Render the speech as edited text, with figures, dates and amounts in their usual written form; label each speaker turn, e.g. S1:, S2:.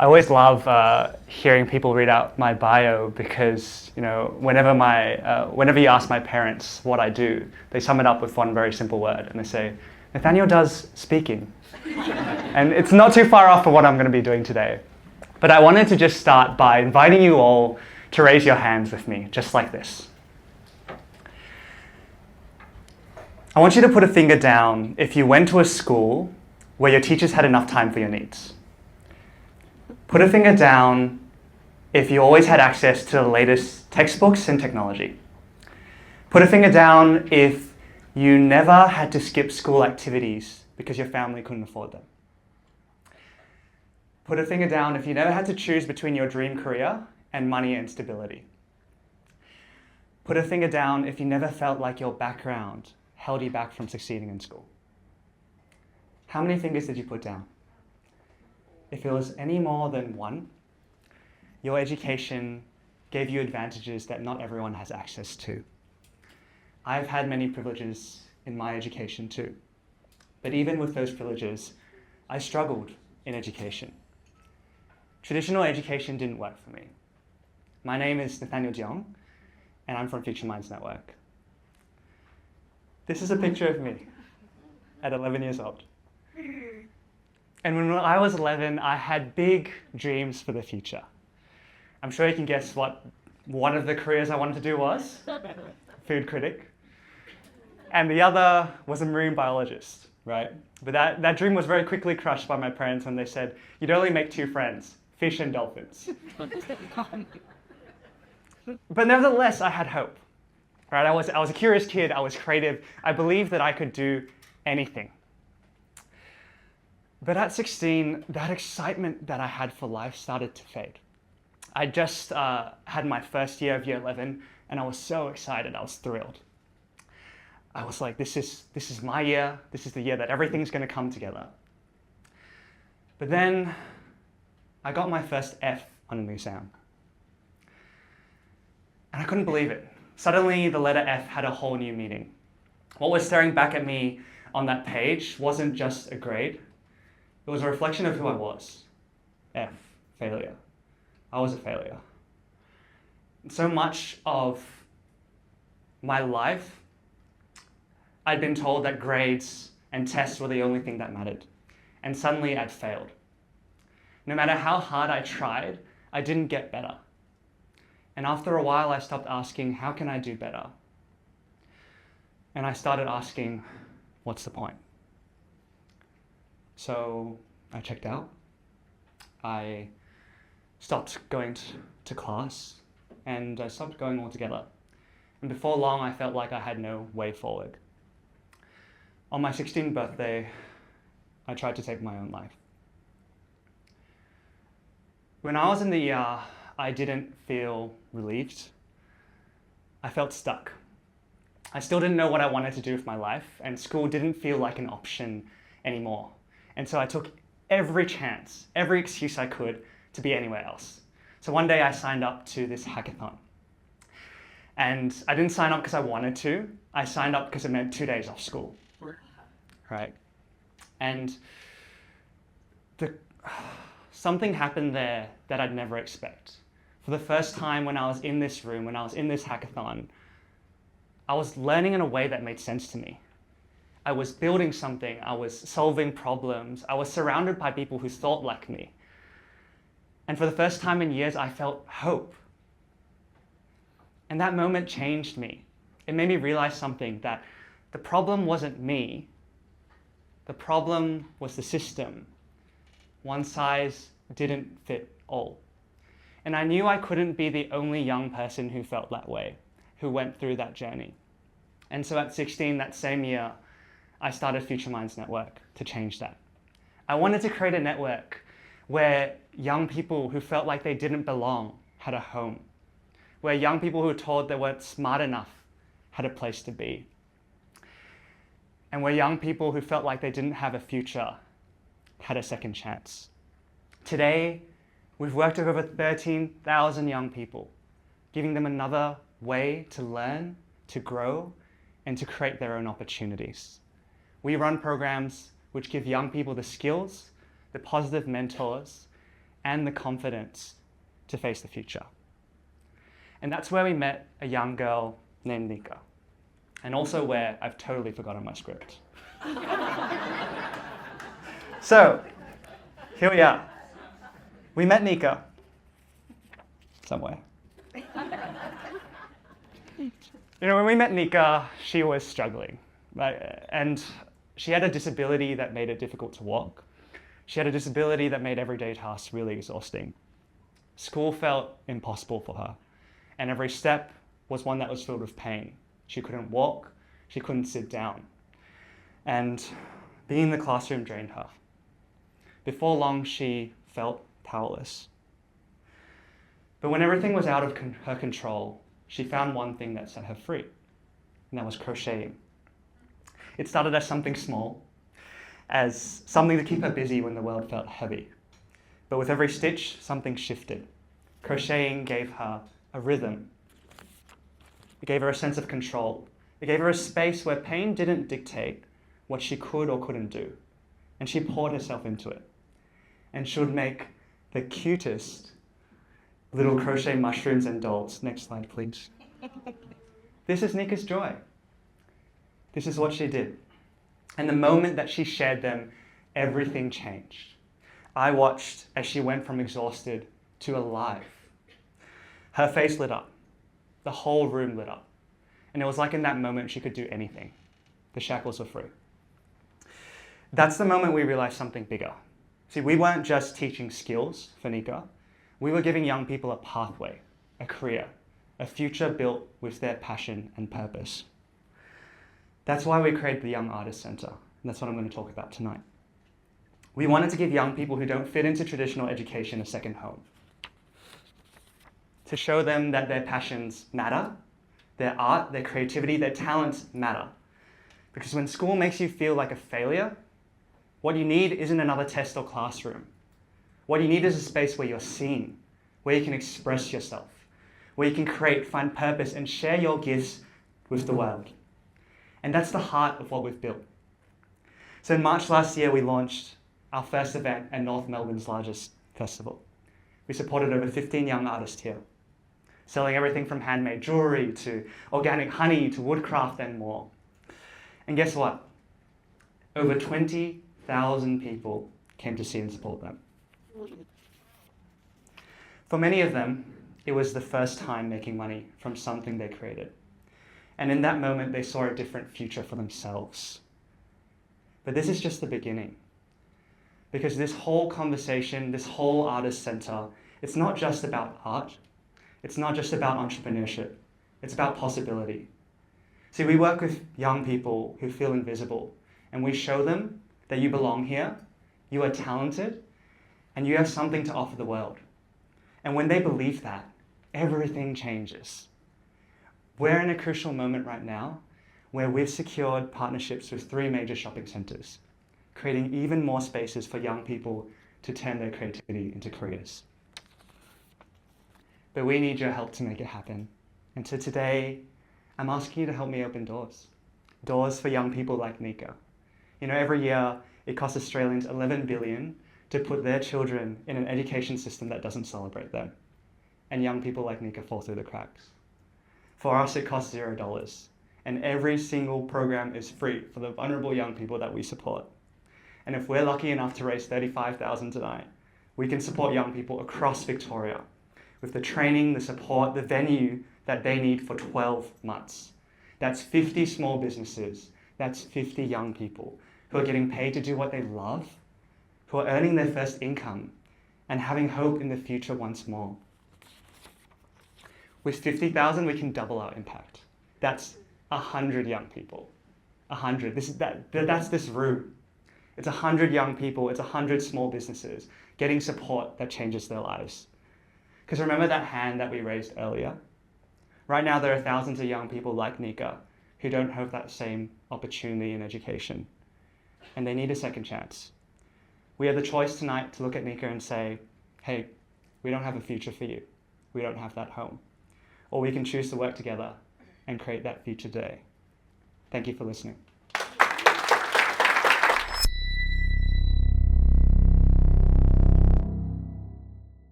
S1: I always love hearing people read out my bio because, whenever you ask my parents what I do, they sum it up with one very simple word, and they say, Nathaniel does speaking. And it's not too far off for what I'm going to be doing today. But I wanted to just start by inviting you all to raise your hands with me, just like this. I want you to put a finger down if you went to a school where your teachers had enough time for your needs. Put a finger down if you always had access to the latest textbooks and technology. Put a finger down if you never had to skip school activities because your family couldn't afford them. Put a finger down if you never had to choose between your dream career and money and stability. Put a finger down if you never felt like your background held you back from succeeding in school. How many fingers did you put down? If it was any more than one, your education gave you advantages that not everyone has access to. I've had many privileges in my education too. But even with those privileges, I struggled in education. Traditional education didn't work for me. My name is Nathaniel Diong, and I'm from Future Minds Network. This is a picture of me at 11 years old. And when I was 11, I had big dreams for the future. I'm sure you can guess what one of the careers I wanted to do was. Food critic. And the other was a marine biologist, right? But that dream was very quickly crushed by my parents when they said, you'd only make two friends, fish and dolphins. But nevertheless, I had hope. Right? I was a curious kid, I was creative, I believed that I could do anything. But at 16, that excitement that I had for life started to fade. I just had my first year of year 11, and I was so excited, I was thrilled. I was like, this is my year, this is the year that everything's going to come together. But then I got my first F on an exam. And I couldn't believe it. Suddenly, the letter F had a whole new meaning. What was staring back at me on that page wasn't just a grade. It was a reflection of who I was. F, failure. I was a failure. So much of my life, I'd been told that grades and tests were the only thing that mattered. And suddenly I'd failed. No matter how hard I tried, I didn't get better. And after a while, I stopped asking, how can I do better? And I started asking, what's the point? So I checked out. I stopped going to class, and I stopped going altogether. And before long, I felt like I had no way forward. On my 16th birthday, I tried to take my own life. When I was in the ER, I didn't feel relieved. I felt stuck. I still didn't know what I wanted to do with my life, and school didn't feel like an option anymore. And so I took every chance, every excuse I could to be anywhere else. So one day I signed up to this hackathon. And I didn't sign up because I wanted to. I signed up because it meant 2 days off school. Right? And something happened there that I'd never expect. For the first time when I was in this room, when I was in this hackathon, I was learning in a way that made sense to me. I was building something, I was solving problems, I was surrounded by people who thought like me. And for the first time in years, I felt hope. And that moment changed me. It made me realize something, that the problem wasn't me, the problem was the system. One size didn't fit all. And I knew I couldn't be the only young person who felt that way, who went through that journey. And so at 16, that same year, I started Future Minds Network to change that. I wanted to create a network where young people who felt like they didn't belong had a home, where young people who were told they weren't smart enough had a place to be, and where young people who felt like they didn't have a future had a second chance. Today, we've worked with over 13,000 young people, giving them another way to learn, to grow, and to create their own opportunities. We run programs which give young people the skills, the positive mentors, and the confidence to face the future. And that's where we met a young girl named Nika. And also where I've totally forgotten my script. So, here we are. We met Nika somewhere. When we met Nika, she was struggling, right? And she had a disability that made it difficult to walk. She had a disability that made everyday tasks really exhausting. School felt impossible for her, and every step was one that was filled with pain. She couldn't walk, she couldn't sit down, and being in the classroom drained her. Before long, she felt powerless. But when everything was out of her control, she found one thing that set her free, and that was crocheting. It started as something small, as something to keep her busy when the world felt heavy. But with every stitch, something shifted. Crocheting gave her a rhythm. It gave her a sense of control. It gave her a space where pain didn't dictate what she could or couldn't do. And she poured herself into it. And she would make the cutest little crochet mushrooms and dolls. Next slide, please. This is Nika's joy. This is what she did. And the moment that she shared them, everything changed. I watched as she went from exhausted to alive. Her face lit up. The whole room lit up. And it was like in that moment she could do anything. The shackles were free. That's the moment we realized something bigger. See, we weren't just teaching skills for Nika. We were giving young people a pathway, a career, a future built with their passion and purpose. That's why we created the Young Artist Centre, and that's what I'm going to talk about tonight. We wanted to give young people who don't fit into traditional education a second home. To show them that their passions matter, their art, their creativity, their talents matter. Because when school makes you feel like a failure, what you need isn't another test or classroom. What you need is a space where you're seen, where you can express yourself, where you can create, find purpose, and share your gifts with the world. And that's the heart of what we've built. So in March last year, we launched our first event at North Melbourne's largest festival. We supported over 15 young artists here, selling everything from handmade jewelry to organic honey to woodcraft and more. And guess what? Over 20,000 people came to see and support them. For many of them, it was the first time making money from something they created. And in that moment, they saw a different future for themselves. But this is just the beginning. Because this whole conversation, this whole artist center, it's not just about art. It's not just about entrepreneurship. It's about possibility. See, we work with young people who feel invisible, and we show them that you belong here, you are talented, and you have something to offer the world. And when they believe that, everything changes. We're in a crucial moment right now where we've secured partnerships with 3 major shopping centers, creating even more spaces for young people to turn their creativity into careers. But we need your help to make it happen. And so today, I'm asking you to help me open doors. Doors for young people like Nika. Every year, it costs Australians $11 billion to put their children in an education system that doesn't celebrate them. And young people like Nika fall through the cracks. For us, it costs $0. And every single program is free for the vulnerable young people that we support. And if we're lucky enough to raise $35,000 tonight, we can support young people across Victoria with the training, the support, the venue that they need for 12 months. That's 50 small businesses. That's 50 young people who are getting paid to do what they love, who are earning their first income, and having hope in the future once more. With 50,000, we can double our impact. That's 100 young people. 100. That's this room. It's 100 young people. It's 100 small businesses getting support that changes their lives. Because remember that hand that we raised earlier? Right now, there are thousands of young people like Nika who don't have that same opportunity in education. And they need a second chance. We have the choice tonight to look at Nika and say, hey, we don't have a future for you. We don't have that home. Or we can choose to work together and create that future today. Thank you for listening.